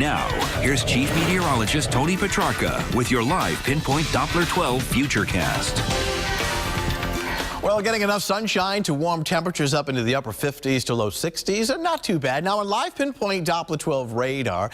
Now, here's Chief Meteorologist Tony Petrarca with your live Pinpoint Doppler 12 Futurecast. Well, getting enough sunshine to warm temperatures up into the upper 50s to low 60s are not too bad. Now, on live Pinpoint Doppler 12 radar,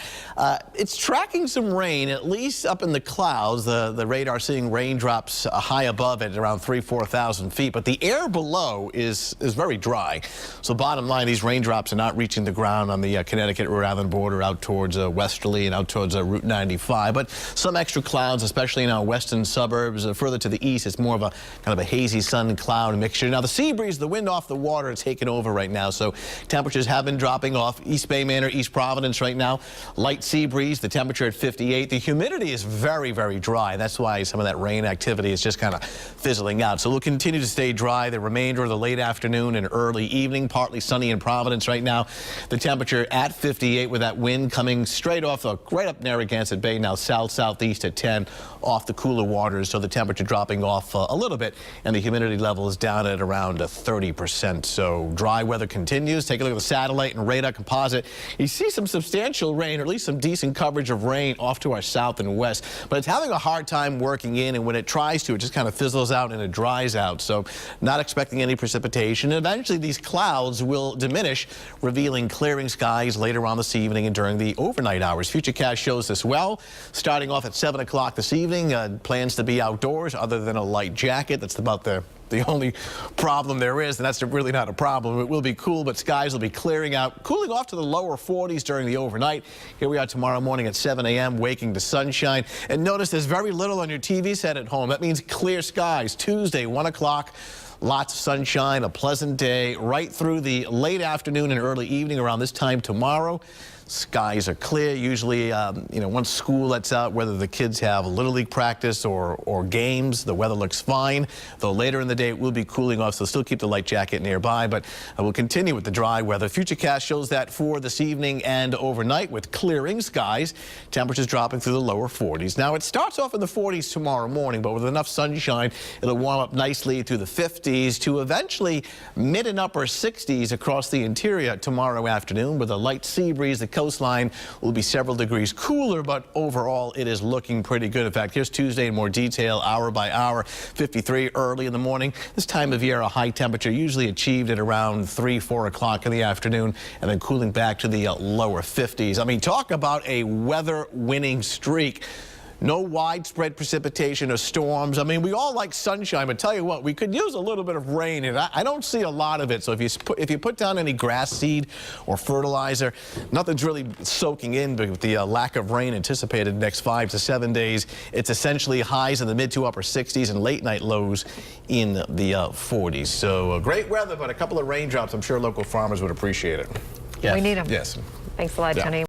it's tracking some rain, at least up in the clouds. The radar seeing raindrops high above it, around 4,000 feet. But the air below is very dry. So bottom line, these raindrops are not reaching the ground on the Connecticut-Rhode Island border out towards Westerly and out towards Route 95. But some extra clouds, especially in our western suburbs. Further to the east, it's more of a kind of a hazy sun cloud mixture. Now the sea breeze, the wind off the water, is taking over right now, so temperatures have been dropping off. East Bay Manor, East Providence right now, light sea breeze, the temperature at 58. The humidity is very, very dry. That's why some of that rain activity is just kind of fizzling out. So we'll continue to stay dry the remainder of the late afternoon and early evening. Partly sunny in Providence right now. The temperature at 58 with that wind coming straight off, right up Narragansett Bay now, southeast at 10 off the cooler waters. So the temperature dropping off a little bit, and the humidity level is down at around 30%. So dry weather continues. Take a look at the satellite and radar composite. You see some substantial rain, or at least some decent coverage of rain off to our south and west, but it's having a hard time working in, and when it tries to, it just kind of fizzles out and it dries out. So not expecting any precipitation. And eventually these clouds will diminish, revealing clearing skies later on this evening and during the overnight hours. Futurecast shows this well. Starting off at 7 o'clock this evening, plans to be outdoors other than a light jacket. That's about the only problem there is, and that's really not a problem. It will be cool, but skies will be clearing out, cooling off to the lower 40s during the overnight. Here we are tomorrow morning at 7 a.m., waking to sunshine. And notice there's very little on your TV set at home. That means clear skies. Tuesday, 1 o'clock. Lots of sunshine, a pleasant day right through the late afternoon and early evening around this time tomorrow. Skies are clear. Usually, once school lets out, whether the kids have Little League practice or games, the weather looks fine. Though later in the day, it will be cooling off, so still keep the light jacket nearby. But we'll continue with the dry weather. Futurecast shows that for this evening and overnight with clearing skies. Temperatures dropping through the lower 40s. Now, it starts off in the 40s tomorrow morning, but with enough sunshine, it'll warm up nicely through the 50s to eventually mid and upper 60s across the interior tomorrow afternoon with a light sea breeze. The coastline will be several degrees cooler, but overall it is looking pretty good. In fact, here's Tuesday in more detail, hour by hour. 53 early in the morning. This time of year, a high temperature usually achieved at around 4 o'clock in the afternoon, and then cooling back to the lower 50s. I mean, talk about a weather-winning streak. No widespread precipitation or storms. I mean, we all like sunshine, but tell you what, we could use a little bit of rain, and I don't see a lot of it. So if you put down any grass seed or fertilizer, nothing's really soaking in with the lack of rain anticipated next 5 to 7 days. It's essentially highs in the mid to upper 60s and late night lows in the 40s. So great weather, but a couple of raindrops. I'm sure local farmers would appreciate it. Yeah. We need them. Yes. Thanks a lot, Tony.